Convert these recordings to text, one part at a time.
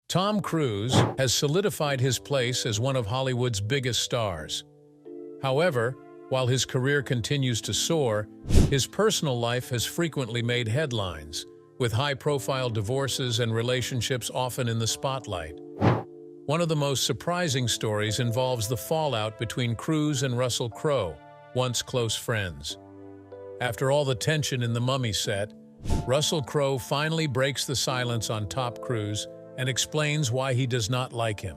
Tom Cruise has solidified his place as one of Hollywood's biggest stars. However, while his career continues to soar, his personal life has frequently made headlines, with high-profile divorces and relationships often in the spotlight. One of the most surprising stories involves the fallout between Cruise and Russell Crowe, once close friends. After all the tension in the Mummy set, Russell Crowe finally breaks the silence on Tom Cruise and explains why he does not like him.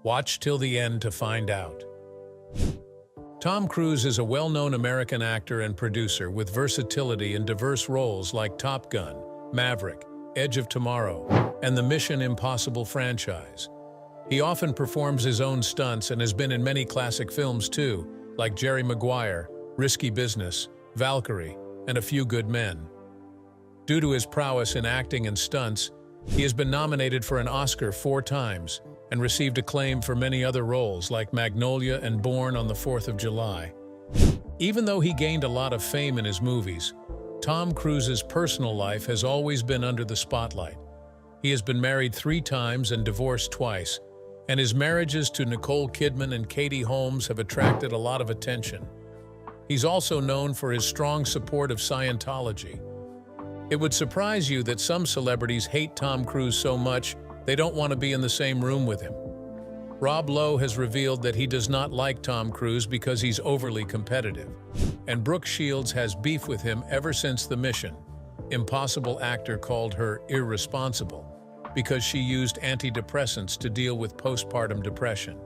Watch till the end to find out. Tom Cruise is a well-known American actor and producer with versatility in diverse roles like Top Gun, Maverick, Edge of Tomorrow, and the Mission Impossible franchise. He often performs his own stunts and has been in many classic films too, like Jerry Maguire, Risky Business, Valkyrie, and A Few Good Men. Due to his prowess in acting and stunts, he has been nominated for an Oscar 4 times and received acclaim for many other roles like Magnolia and Born on the 4th of July. Even though he gained a lot of fame in his movies, Tom Cruise's personal life has always been under the spotlight. He has been married 3 times and divorced twice, and his marriages to Nicole Kidman and Katie Holmes have attracted a lot of attention. He's also known for his strong support of Scientology. It would surprise you that some celebrities hate Tom Cruise so much they don't want to be in the same room with him. Rob Lowe has revealed that he does not like Tom Cruise because he's overly competitive, and Brooke Shields has beef with him ever since The Mission Impossible actor called her irresponsible because she used antidepressants to deal with postpartum depression.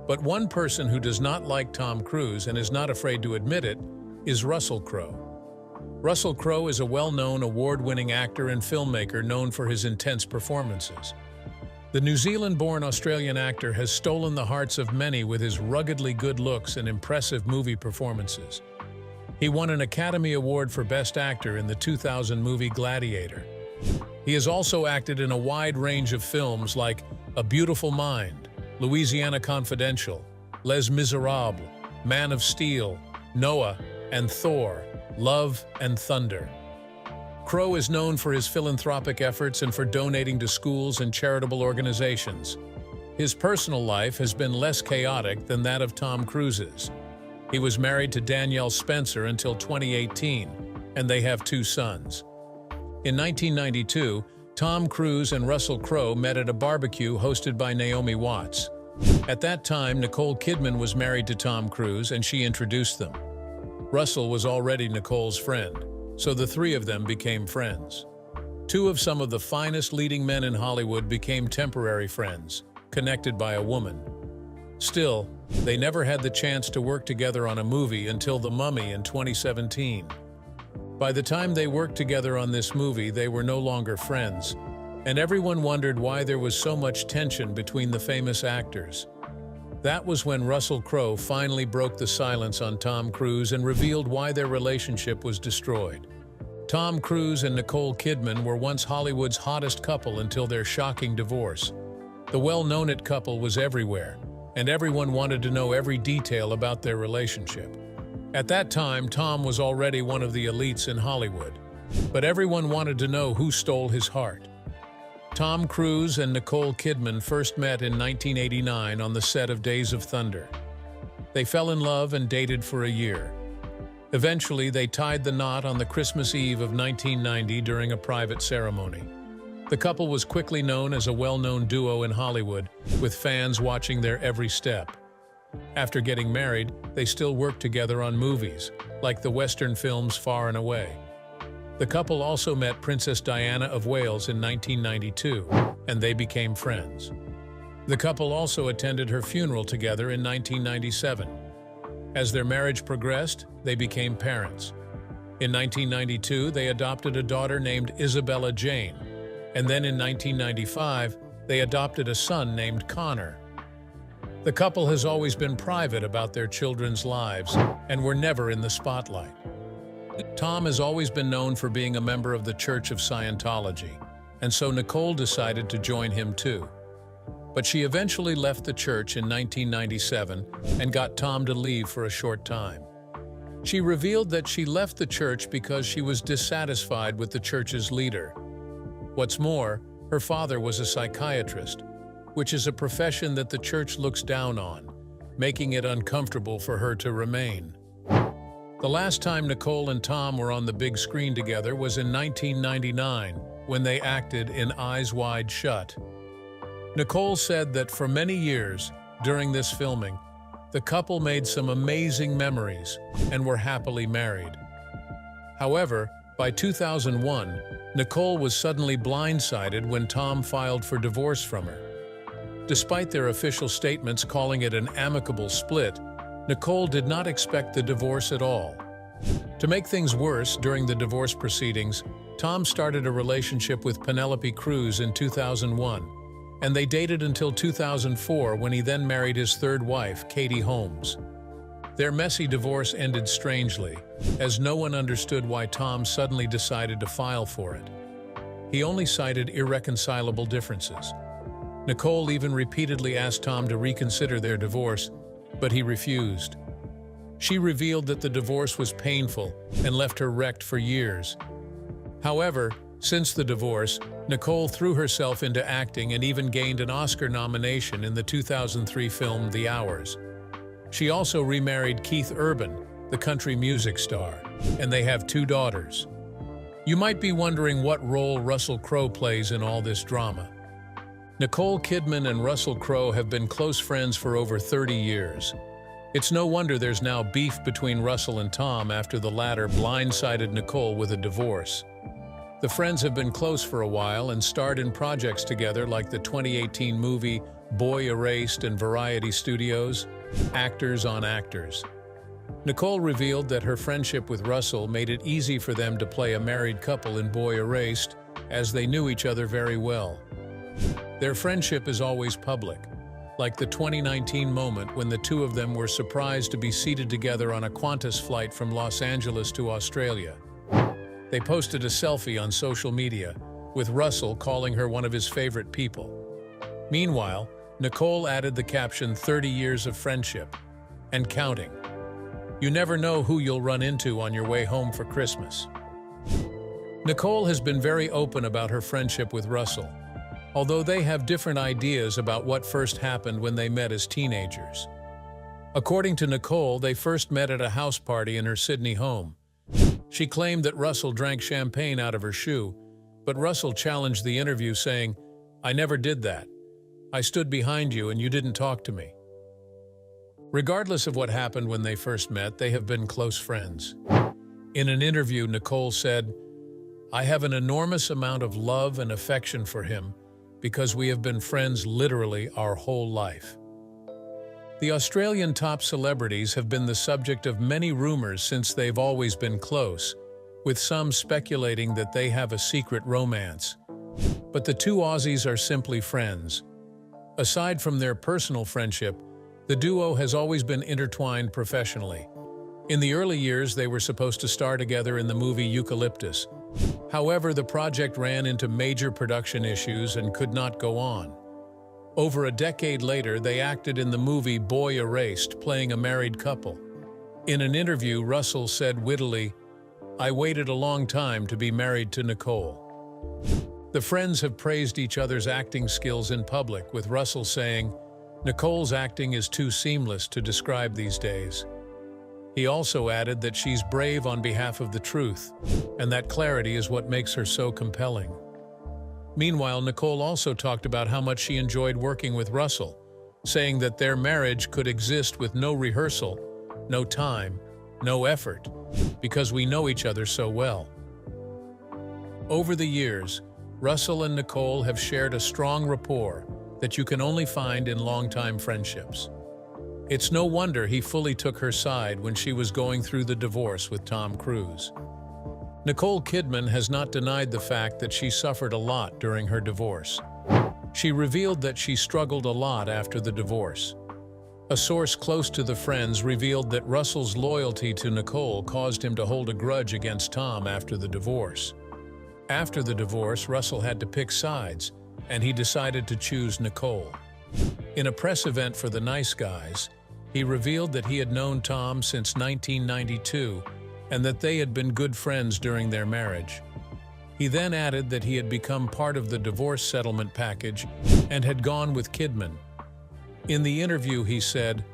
But one person who does not like Tom Cruise and is not afraid to admit it is Russell Crowe. Russell Crowe is a well-known award-winning actor and filmmaker known for his intense performances. The New Zealand-born Australian actor has stolen the hearts of many with his ruggedly good looks and impressive movie performances. He won an Academy Award for Best Actor in the 2000 movie Gladiator. He has also acted in a wide range of films like A Beautiful Mind, Louisiana Confidential, Les Miserables, Man of Steel, Noah, and Thor: Love and Thunder. Crowe is known for his philanthropic efforts and for donating to schools and charitable organizations. His personal life has been less chaotic than that of Tom Cruise's. He was married to Danielle Spencer until 2018, and they have 2 sons. In 1992, Tom Cruise and Russell Crowe met at a barbecue hosted by Naomi Watts. At that time, Nicole Kidman was married to Tom Cruise, and she introduced them. Russell was already Nicole's friend, so the 3 of them became friends. 2 of some of the finest leading men in Hollywood became temporary friends, connected by a woman. Still, they never had the chance to work together on a movie until The Mummy in 2017. By the time they worked together on this movie, they were no longer friends, and everyone wondered why there was so much tension between the famous actors. That was when Russell Crowe finally broke the silence on Tom Cruise and revealed why their relationship was destroyed. Tom Cruise and Nicole Kidman were once Hollywood's hottest couple until their shocking divorce. The well-known couple was everywhere, and everyone wanted to know every detail about their relationship. At that time, Tom was already one of the elites in Hollywood, but everyone wanted to know who stole his heart. Tom Cruise and Nicole Kidman first met in 1989 on the set of Days of Thunder. They fell in love and dated for a year. Eventually, they tied the knot on the Christmas Eve of 1990 during a private ceremony. The couple was quickly known as a well-known duo in Hollywood, with fans watching their every step. After getting married, they still worked together on movies, like the Western films Far and Away. The couple also met Princess Diana of Wales in 1992, and they became friends. The couple also attended her funeral together in 1997. As their marriage progressed, they became parents. In 1992, they adopted a daughter named Isabella Jane, and then in 1995, they adopted a son named Connor. The couple has always been private about their children's lives and were never in the spotlight. Tom has always been known for being a member of the Church of Scientology, and so Nicole decided to join him too. But she eventually left the church in 1997 and got Tom to leave for a short time. She revealed that she left the church because she was dissatisfied with the church's leader. What's more, Her father was a psychiatrist, which is a profession that the church looks down on, making it uncomfortable for her to remain. The last time Nicole and Tom were on the big screen together was in 1999, when they acted in Eyes Wide Shut. Nicole said that for many years, during this filming, the couple made some amazing memories and were happily married. However, by 2001, Nicole was suddenly blindsided when Tom filed for divorce from her. Despite their official statements calling it an amicable split, Nicole did not expect the divorce at all. To make things worse, during the divorce proceedings, Tom started a relationship with Penelope Cruz in 2001, and they dated until 2004 when he then married his third wife, Katie Holmes. Their messy divorce ended strangely, as no one understood why Tom suddenly decided to file for it. He only cited irreconcilable differences. Nicole even repeatedly asked Tom to reconsider their divorce, but he refused. She revealed that the divorce was painful and left her wrecked for years. However, since the divorce, Nicole threw herself into acting and even gained an Oscar nomination in the 2003 film The Hours. She also remarried Keith Urban, the country music star, and they have 2 daughters. You might be wondering what role Russell Crowe plays in all this drama. Nicole Kidman and Russell Crowe have been close friends for over 30 years. It's no wonder there's now beef between Russell and Tom after the latter blindsided Nicole with a divorce. The friends have been close for a while and starred in projects together like the 2018 movie Boy Erased and Variety Studios' Actors on Actors. Nicole revealed that her friendship with Russell made it easy for them to play a married couple in Boy Erased, as they knew each other very well. Their friendship is always public, like the 2019 moment when the two of them were surprised to be seated together on a Qantas flight from Los Angeles to Australia. They posted a selfie on social media, with Russell calling her one of his favorite people. Meanwhile, Nicole added the caption 30 years of friendship, and counting. You never know who you'll run into on your way home for Christmas. Nicole has been very open about her friendship with Russell, although they have different ideas about what first happened when they met as teenagers. According to Nicole, they first met at a house party in her Sydney home. She claimed that Russell drank champagne out of her shoe, but Russell challenged the interview saying, "I never did that. I stood behind you and you didn't talk to me." Regardless of what happened when they first met, they have been close friends. In an interview, Nicole said, "I have an enormous amount of love and affection for him because we have been friends literally our whole life." The Australian top celebrities have been the subject of many rumors since they've always been close, with some speculating that they have a secret romance. But the two Aussies are simply friends. Aside from their personal friendship, the duo has always been intertwined professionally. In the early years, they were supposed to star together in the movie Eucalyptus. However, the project ran into major production issues and could not go on. Over a decade later, they acted in the movie Boy Erased, playing a married couple. In an interview, Russell said wittily, "I waited a long time to be married to Nicole." The friends have praised each other's acting skills in public, with Russell saying, "Nicole's acting is too seamless to describe these days." He also added that she's brave on behalf of the truth, and that clarity is what makes her so compelling. Meanwhile, Nicole also talked about how much she enjoyed working with Russell, saying that their marriage could exist with no rehearsal, no time, no effort, because we know each other so well. Over the years, Russell and Nicole have shared a strong rapport that you can only find in longtime friendships. It's no wonder he fully took her side when she was going through the divorce with Tom Cruise. Nicole Kidman has not denied the fact that she suffered a lot during her divorce. She revealed that she struggled a lot after the divorce. A source close to the friends revealed that Russell's loyalty to Nicole caused him to hold a grudge against Tom after the divorce. After the divorce, Russell had to pick sides, and he decided to choose Nicole. In a press event for the Nice Guys, he revealed that he had known Tom since 1992 and that they had been good friends during their marriage. He then added that he had become part of the divorce settlement package and had gone with Kidman. In the interview, he said,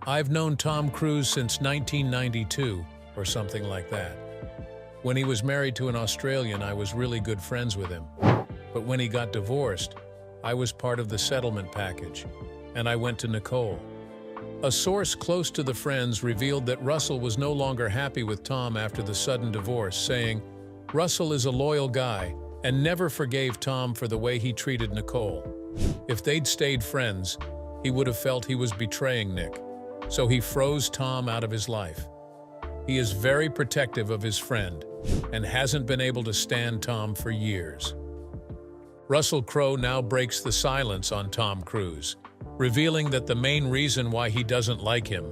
"I've known Tom Cruise since 1992, or something like that. When he was married to an Australian, I was really good friends with him. But when he got divorced, I was part of the settlement package, and I went to Nicole." A source close to the friends revealed that Russell was no longer happy with Tom after the sudden divorce, saying, "Russell is a loyal guy and never forgave Tom for the way he treated Nicole. If they'd stayed friends, he would have felt he was betraying Nick, so he froze Tom out of his life. He is very protective of his friend and hasn't been able to stand Tom for years." Russell Crowe now breaks the silence on Tom Cruise, revealing that the main reason why he doesn't like him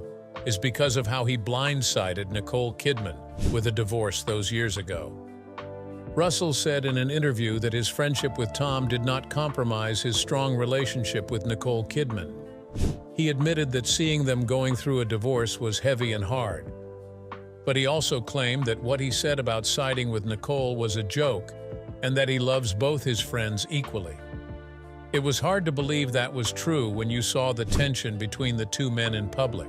is because of how he blindsided Nicole Kidman with a divorce those years ago. Russell said in an interview that his friendship with Tom did not compromise his strong relationship with Nicole Kidman. He admitted that seeing them going through a divorce was heavy and hard. But he also claimed that what he said about siding with Nicole was a joke and that he loves both his friends equally. It was hard to believe that was true when you saw the tension between the two men in public.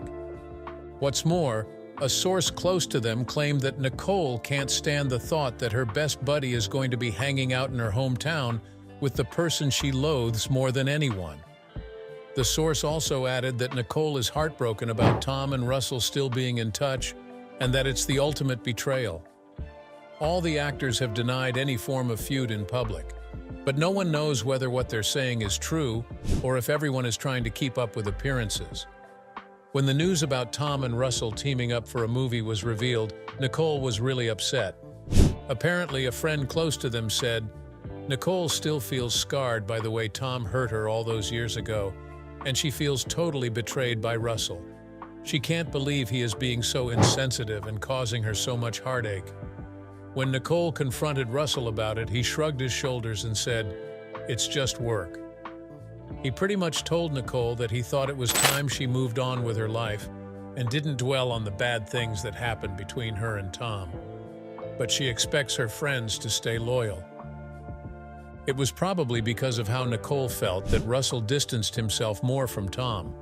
What's more, a source close to them claimed that Nicole can't stand the thought that her best buddy is going to be hanging out in her hometown with the person she loathes more than anyone. The source also added that Nicole is heartbroken about Tom and Russell still being in touch and that it's the ultimate betrayal. All the actors have denied any form of feud in public, but no one knows whether what they're saying is true or if everyone is trying to keep up with appearances. When the news about Tom and Russell teaming up for a movie was revealed, Nicole was really upset. Apparently, a friend close to them said, "Nicole still feels scarred by the way Tom hurt her all those years ago, and she feels totally betrayed by Russell. She can't believe he is being so insensitive and causing her so much heartache." When Nicole confronted Russell about it, he shrugged his shoulders and said, "It's just work." He pretty much told Nicole that he thought it was time she moved on with her life and didn't dwell on the bad things that happened between her and Tom. But she expects her friends to stay loyal. It was probably because of how Nicole felt that Russell distanced himself more from Tom.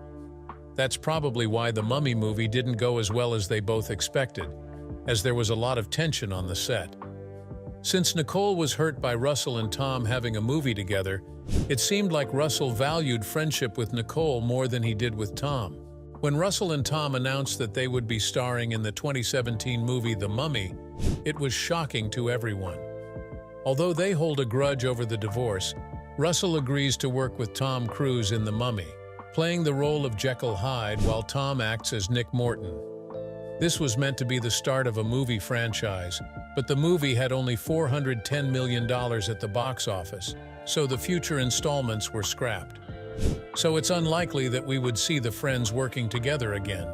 That's probably why the Mummy movie didn't go as well as they both expected, as there was a lot of tension on the set. Since Nicole was hurt by Russell and Tom having a movie together, it seemed like Russell valued friendship with Nicole more than he did with Tom. When Russell and Tom announced that they would be starring in the 2017 movie The Mummy, it was shocking to everyone. Although they hold a grudge over the divorce, Russell agrees to work with Tom Cruise in The Mummy, playing the role of Jekyll Hyde while Tom acts as Nick Morton. This was meant to be the start of a movie franchise, but the movie had only $410 million at the box office, so the future installments were scrapped. So it's unlikely that we would see the friends working together again.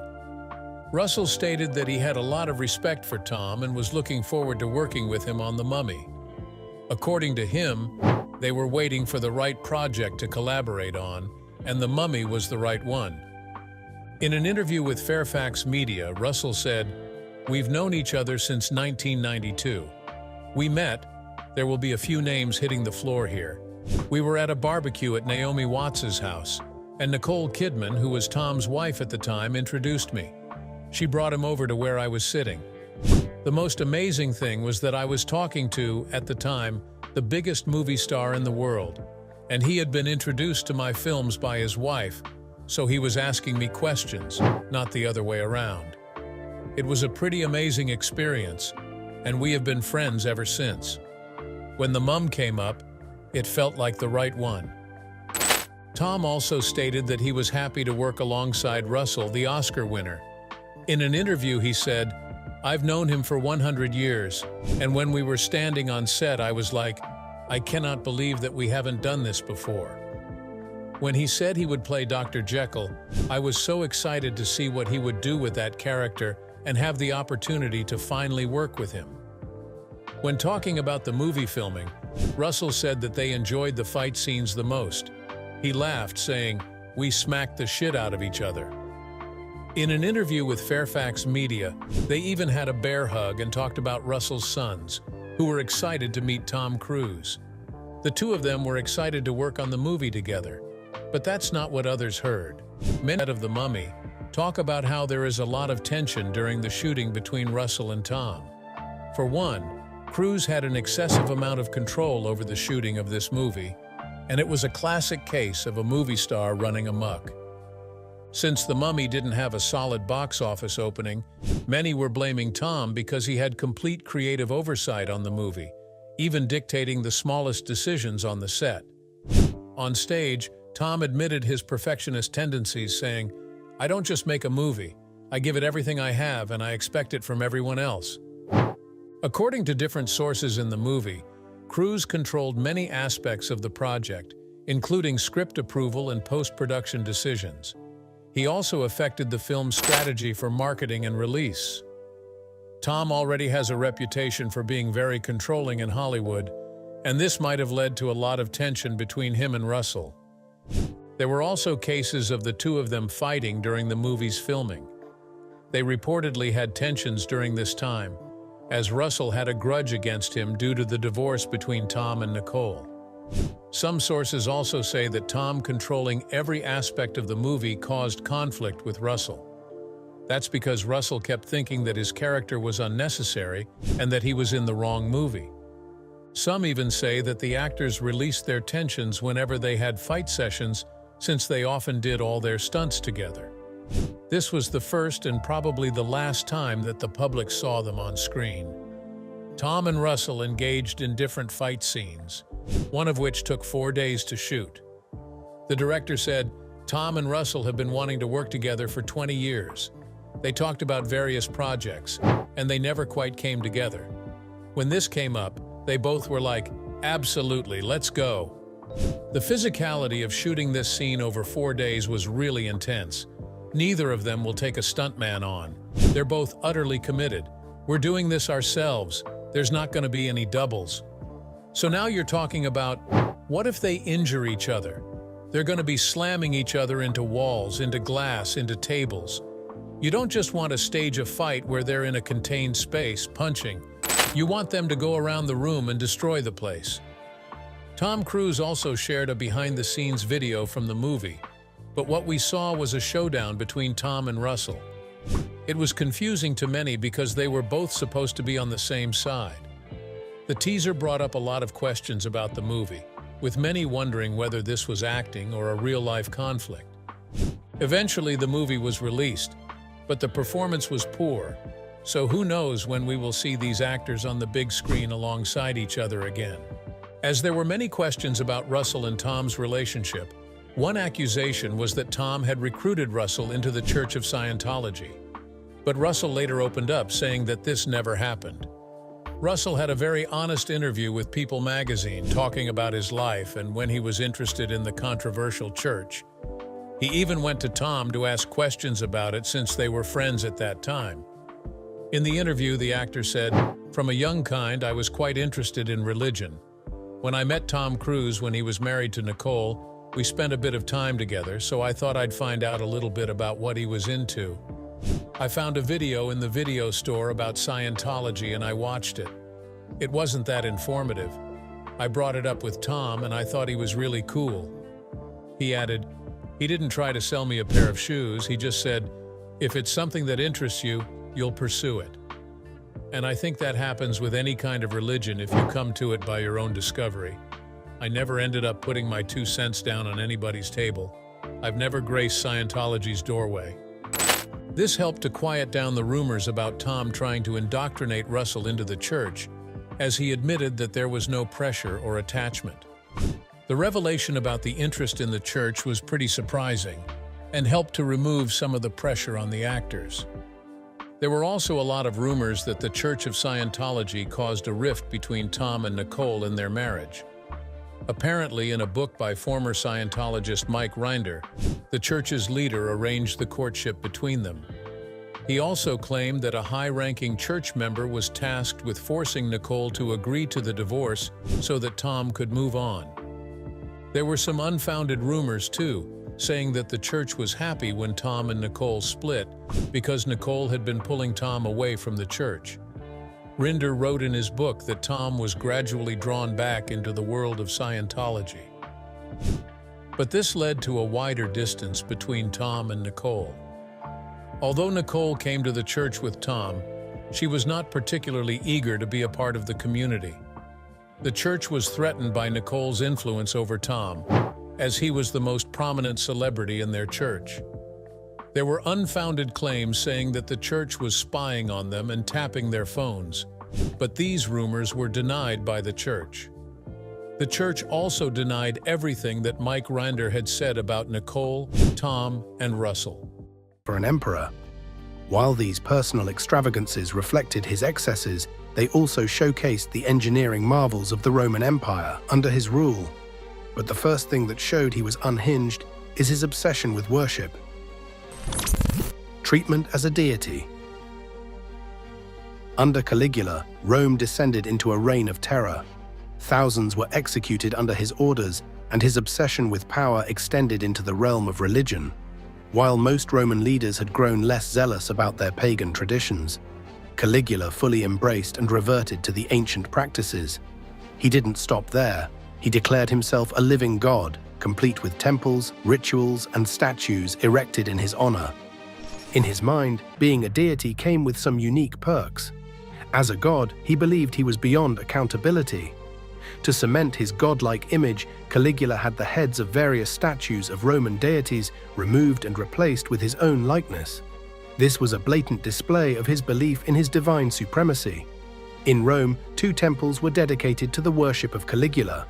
Russell stated that he had a lot of respect for Tom and was looking forward to working with him on The Mummy. According to him, they were waiting for the right project to collaborate on, and The Mummy was the right one. In an interview with Fairfax Media, Russell said, "We've known each other since 1992. We met, there will be a few names hitting the floor here. We were at a barbecue at Naomi Watts' house, and Nicole Kidman, who was Tom's wife at the time, introduced me. She brought him over to where I was sitting. The most amazing thing was that I was talking to, at the time, the biggest movie star in the world, and he had been introduced to my films by his wife, so he was asking me questions, not the other way around. It was a pretty amazing experience, and we have been friends ever since. When The Mum came up, it felt like the right one." Tom also stated that he was happy to work alongside Russell, the Oscar winner. In an interview, he said, "I've known him for 100 years, and when we were standing on set, I was like, I cannot believe that we haven't done this before." When he said he would play Dr. Jekyll, I was so excited to see what he would do with that character and have the opportunity to finally work with him. When talking about the movie filming, Russell said that they enjoyed the fight scenes the most. He laughed, saying, "We smacked the shit out of each other." In an interview with Fairfax Media, they even had a bear hug and talked about Russell's sons, who were excited to meet Tom Cruise. The two of them were excited to work on the movie together, but that's not what others heard. Many of The Mummy talk about how there is a lot of tension during the shooting between Russell and Tom. For one, Cruise had an excessive amount of control over the shooting of this movie, and it was a classic case of a movie star running amok. Since The Mummy didn't have a solid box office opening, many were blaming Tom because he had complete creative oversight on the movie, even dictating the smallest decisions on the set. On stage, Tom admitted his perfectionist tendencies, saying, "I don't just make a movie, I give it everything I have and I expect it from everyone else." According to different sources in the movie, Cruise controlled many aspects of the project, including script approval and post-production decisions. He also affected the film's strategy for marketing and release. Tom already has a reputation for being very controlling in Hollywood, and this might have led to a lot of tension between him and Russell. There were also cases of the two of them fighting during the movie's filming. They reportedly had tensions during this time, as Russell had a grudge against him due to the divorce between Tom and Nicole. Some sources also say that Tom controlling every aspect of the movie caused conflict with Russell. That's because Russell kept thinking that his character was unnecessary and that he was in the wrong movie. Some even say that the actors released their tensions whenever they had fight sessions, since they often did all their stunts together. This was the first and probably the last time that the public saw them on screen. Tom and Russell engaged in different fight scenes, one of which took 4 days to shoot. The director said, "Tom and Russell have been wanting to work together for 20 years. They talked about various projects, and they never quite came together. When this came up, they both were like, 'Absolutely, let's go.'" The physicality of shooting this scene over 4 days was really intense. Neither of them will take a stuntman on. They're both utterly committed. "We're doing this ourselves. There's not going to be any doubles." So now you're talking about, what if they injure each other? They're going to be slamming each other into walls, into glass, into tables. You don't just want to stage a fight where they're in a contained space, punching. You want them to go around the room and destroy the place. Tom Cruise also shared a behind-the-scenes video from the movie, but what we saw was a showdown between Tom and Russell. It was confusing to many because they were both supposed to be on the same side. The teaser brought up a lot of questions about the movie, with many wondering whether this was acting or a real-life conflict. Eventually, the movie was released, but the performance was poor, so who knows when we will see these actors on the big screen alongside each other again. As there were many questions about Russell and Tom's relationship, one accusation was that Tom had recruited Russell into the Church of Scientology. But Russell later opened up, saying that this never happened. Russell had a very honest interview with People magazine talking about his life and when he was interested in the controversial church. He even went to Tom to ask questions about it since they were friends at that time. In the interview, the actor said, "From a young kind, I was quite interested in religion. When I met Tom Cruise when he was married to Nicole, we spent a bit of time together, so I thought I'd find out a little bit about what he was into. I found a video in the video store about Scientology and I watched it. It wasn't that informative. I brought it up with Tom and I thought he was really cool." He added, "He didn't try to sell me a pair of shoes, he just said, 'If it's something that interests you, you'll pursue it.' And I think that happens with any kind of religion if you come to it by your own discovery. I never ended up putting my 2 cents down on anybody's table. I've never graced Scientology's doorway." This helped to quiet down the rumors about Tom trying to indoctrinate Russell into the church, as he admitted that there was no pressure or attachment. The revelation about the interest in the church was pretty surprising, and helped to remove some of the pressure on the actors. There were also a lot of rumors that the Church of Scientology caused a rift between Tom and Nicole in their marriage. Apparently, in a book by former Scientologist Mike Rinder, the church's leader arranged the courtship between them. He also claimed that a high-ranking church member was tasked with forcing Nicole to agree to the divorce so that Tom could move on. There were some unfounded rumors, too, saying that the church was happy when Tom and Nicole split because Nicole had been pulling Tom away from the church. Rinder wrote in his book that Tom was gradually drawn back into the world of Scientology. But this led to a wider distance between Tom and Nicole. Although Nicole came to the church with Tom, she was not particularly eager to be a part of the community. The church was threatened by Nicole's influence over Tom, as he was the most prominent celebrity in their church. There were unfounded claims saying that the church was spying on them and tapping their phones, but these rumors were denied by the church. The church also denied everything that Mike Rinder had said about Nicole, Tom, and Russell. For an emperor, while these personal extravagances reflected his excesses, they also showcased the engineering marvels of the Roman Empire under his rule. But the first thing that showed he was unhinged is his obsession with worship. Treatment as a deity. Under Caligula, Rome descended into a reign of terror. Thousands were executed under his orders, and his obsession with power extended into the realm of religion. While most Roman leaders had grown less zealous about their pagan traditions, Caligula fully embraced and reverted to the ancient practices. He didn't stop there. He declared himself a living god, complete with temples, rituals, and statues erected in his honor. In his mind, being a deity came with some unique perks. As a god, he believed he was beyond accountability. To cement his godlike image, Caligula had the heads of various statues of Roman deities removed and replaced with his own likeness. This was a blatant display of his belief in his divine supremacy. In Rome, 2 temples were dedicated to the worship of Caligula.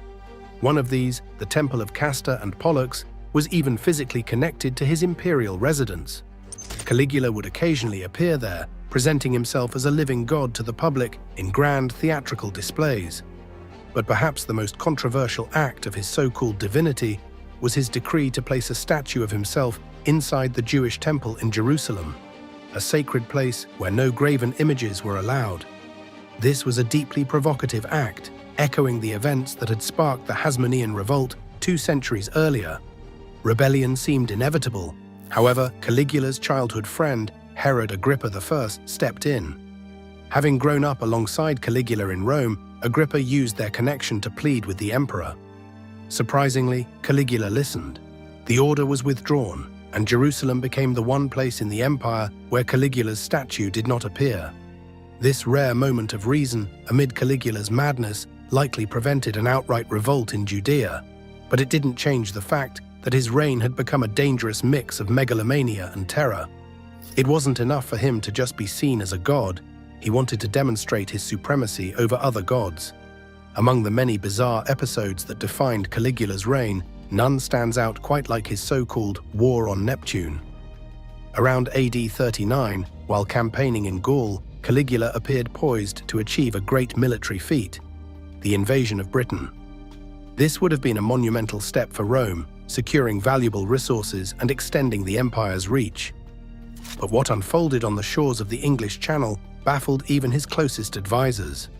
One of these, the Temple of Castor and Pollux, was even physically connected to his imperial residence. Caligula would occasionally appear there, presenting himself as a living god to the public in grand theatrical displays. But perhaps the most controversial act of his so-called divinity was his decree to place a statue of himself inside the Jewish temple in Jerusalem, a sacred place where no graven images were allowed. This was a deeply provocative act, echoing the events that had sparked the Hasmonean revolt 2 centuries earlier. Rebellion seemed inevitable. However, Caligula's childhood friend, Herod Agrippa I, stepped in. Having grown up alongside Caligula in Rome, Agrippa used their connection to plead with the emperor. Surprisingly, Caligula listened. The order was withdrawn, and Jerusalem became the one place in the empire where Caligula's statue did not appear. This rare moment of reason amid Caligula's madness likely prevented an outright revolt in Judea, but it didn't change the fact that his reign had become a dangerous mix of megalomania and terror. It wasn't enough for him to just be seen as a god. He wanted to demonstrate his supremacy over other gods. Among the many bizarre episodes that defined Caligula's reign, none stands out quite like his so-called War on Neptune. Around AD 39, while campaigning in Gaul, Caligula appeared poised to achieve a great military feat: the invasion of Britain. This would have been a monumental step for Rome, securing valuable resources and extending the empire's reach. But what unfolded on the shores of the English Channel baffled even his closest advisors.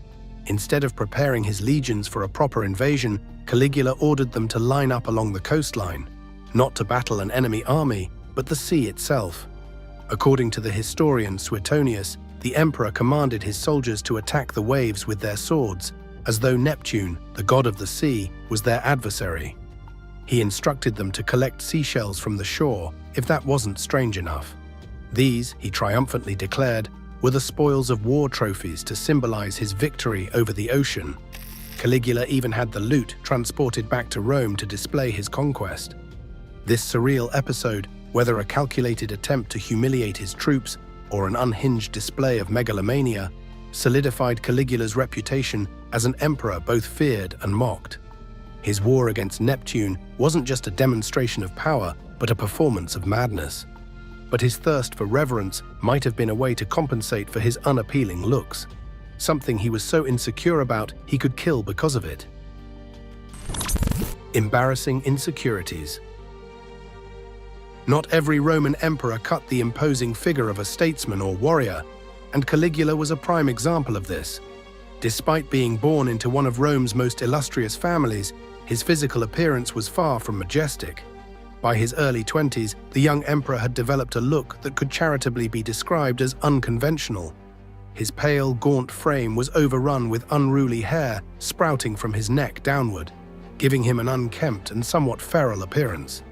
Instead of preparing his legions for a proper invasion, Caligula ordered them to line up along the coastline, not to battle an enemy army, but the sea itself. According to the historian Suetonius, the emperor commanded his soldiers to attack the waves with their swords, as though Neptune, the god of the sea, was their adversary. He instructed them to collect seashells from the shore, if that wasn't strange enough. These, he triumphantly declared, were the spoils of war trophies to symbolize his victory over the ocean. Caligula even had the loot transported back to Rome to display his conquest. This surreal episode, whether a calculated attempt to humiliate his troops or an unhinged display of megalomania, solidified Caligula's reputation as an emperor both feared and mocked. His war against Neptune wasn't just a demonstration of power, but a performance of madness. But his thirst for reverence might have been a way to compensate for his unappealing looks, something he was so insecure about he could kill because of it. Embarrassing insecurities. Not every Roman emperor cut the imposing figure of a statesman or warrior, and Caligula was a prime example of this. Despite being born into one of Rome's most illustrious families, his physical appearance was far from majestic. By his early 20s, the young emperor had developed a look that could charitably be described as unconventional. His pale, gaunt frame was overrun with unruly hair sprouting from his neck downward, giving him an unkempt and somewhat feral appearance.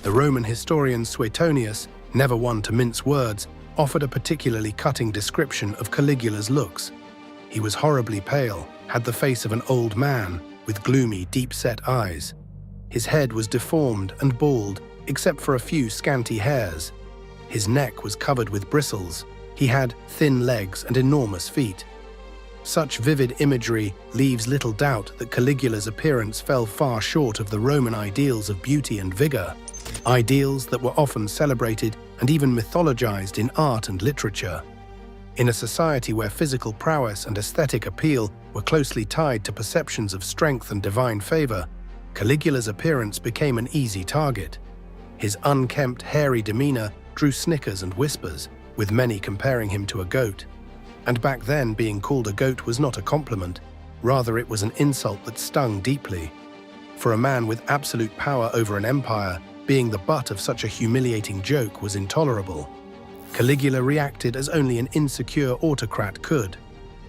The Roman historian Suetonius, never one to mince words, offered a particularly cutting description of Caligula's looks. He was horribly pale, had the face of an old man, with gloomy, deep-set eyes. His head was deformed and bald, except for a few scanty hairs. His neck was covered with bristles. He had thin legs and enormous feet. Such vivid imagery leaves little doubt that Caligula's appearance fell far short of the Roman ideals of beauty and vigor, ideals that were often celebrated and even mythologized in art and literature. In a society where physical prowess and aesthetic appeal were closely tied to perceptions of strength and divine favor, Caligula's appearance became an easy target. His unkempt, hairy demeanor drew snickers and whispers, with many comparing him to a goat. And back then, being called a goat was not a compliment, rather it was an insult that stung deeply. For a man with absolute power over an empire, being the butt of such a humiliating joke was intolerable. Caligula reacted as only an insecure autocrat could,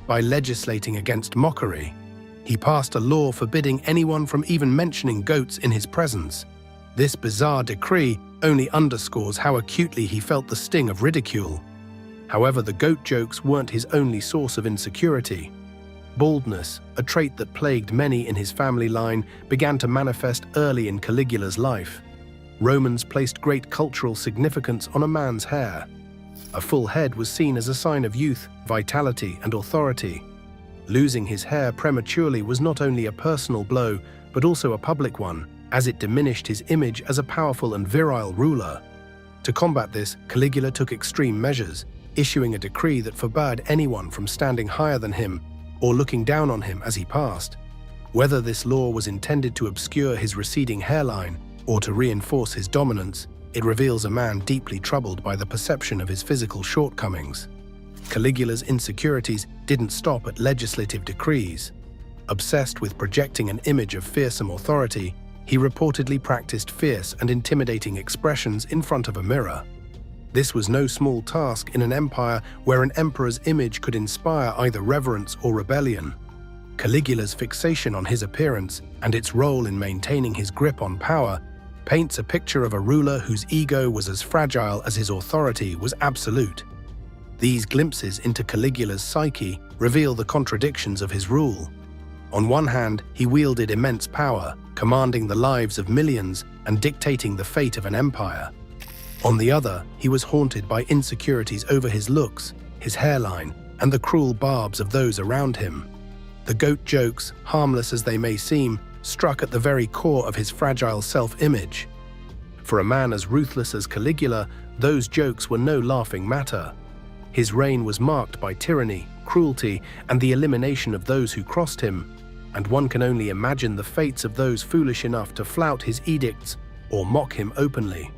by legislating against mockery. He passed a law forbidding anyone from even mentioning goats in his presence. This bizarre decree only underscores how acutely he felt the sting of ridicule. However, the goat jokes weren't his only source of insecurity. Baldness, a trait that plagued many in his family line, began to manifest early in Caligula's life. Romans placed great cultural significance on a man's hair. A full head was seen as a sign of youth, vitality, and authority. Losing his hair prematurely was not only a personal blow, but also a public one, as it diminished his image as a powerful and virile ruler. To combat this, Caligula took extreme measures, issuing a decree that forbade anyone from standing higher than him or looking down on him as he passed. Whether this law was intended to obscure his receding hairline or to reinforce his dominance, it reveals a man deeply troubled by the perception of his physical shortcomings. Caligula's insecurities didn't stop at legislative decrees. Obsessed with projecting an image of fearsome authority, he reportedly practiced fierce and intimidating expressions in front of a mirror. This was no small task in an empire where an emperor's image could inspire either reverence or rebellion. Caligula's fixation on his appearance and its role in maintaining his grip on power paints a picture of a ruler whose ego was as fragile as his authority was absolute. These glimpses into Caligula's psyche reveal the contradictions of his rule. On one hand, he wielded immense power, commanding the lives of millions and dictating the fate of an empire. On the other, he was haunted by insecurities over his looks, his hairline, and the cruel barbs of those around him. The goat jokes, harmless as they may seem, struck at the very core of his fragile self-image. For a man as ruthless as Caligula, those jokes were no laughing matter. His reign was marked by tyranny, cruelty, and the elimination of those who crossed him, and one can only imagine the fates of those foolish enough to flout his edicts or mock him openly.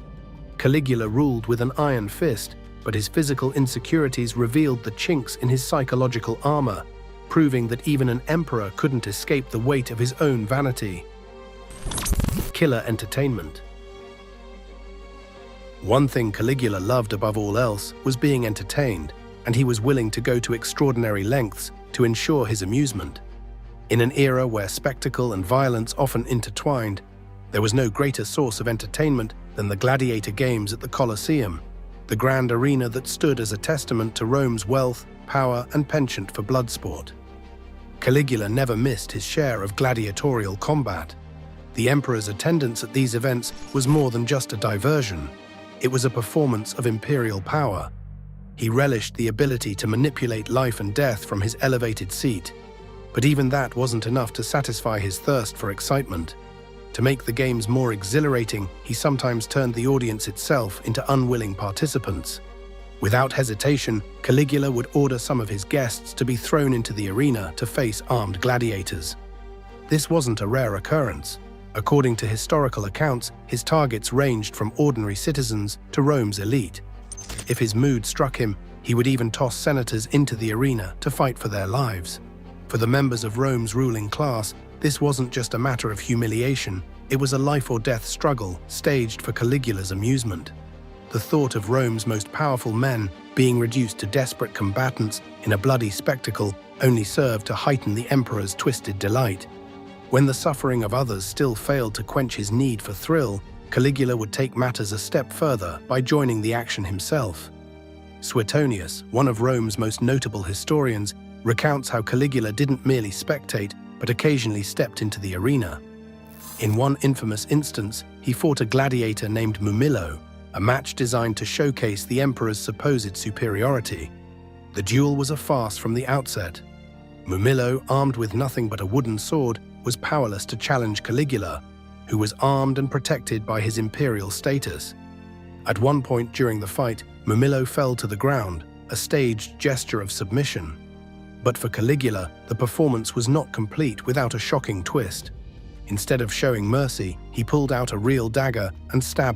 Caligula ruled with an iron fist, but his physical insecurities revealed the chinks in his psychological armor, proving that even an emperor couldn't escape the weight of his own vanity. Killer entertainment. One thing Caligula loved above all else was being entertained, and he was willing to go to extraordinary lengths to ensure his amusement. In an era where spectacle and violence often intertwined, there was no greater source of entertainment than the gladiator games at the Colosseum, the grand arena that stood as a testament to Rome's wealth, power, and penchant for blood sport. Caligula never missed his share of gladiatorial combat. The emperor's attendance at these events was more than just a diversion. It was a performance of imperial power. He relished the ability to manipulate life and death from his elevated seat. But even that wasn't enough to satisfy his thirst for excitement. To make the games more exhilarating, he sometimes turned the audience itself into unwilling participants. Without hesitation, Caligula would order some of his guests to be thrown into the arena to face armed gladiators. This wasn't a rare occurrence. According to historical accounts, his targets ranged from ordinary citizens to Rome's elite. If his mood struck him, he would even toss senators into the arena to fight for their lives. For the members of Rome's ruling class, this wasn't just a matter of humiliation, it was a life-or-death struggle staged for Caligula's amusement. the thought of Rome's most powerful men being reduced to desperate combatants in a bloody spectacle only served to heighten the emperor's twisted delight. When the suffering of others still failed to quench his need for thrill, Caligula would take matters a step further by joining the action himself. Suetonius, one of Rome's most notable historians, recounts how Caligula didn't merely spectate, but occasionally stepped into the arena. In one infamous instance, he fought a gladiator named Mumillo, a match designed to showcase the emperor's supposed superiority. The duel was a farce from the outset. Mumillo, armed with nothing but a wooden sword, was powerless to challenge Caligula, who was armed and protected by his imperial status. At one point during the fight, Mumillo fell to the ground, a staged gesture of submission. But for Caligula, the performance was not complete without a shocking twist. Instead of showing mercy, he pulled out a real dagger and stabbed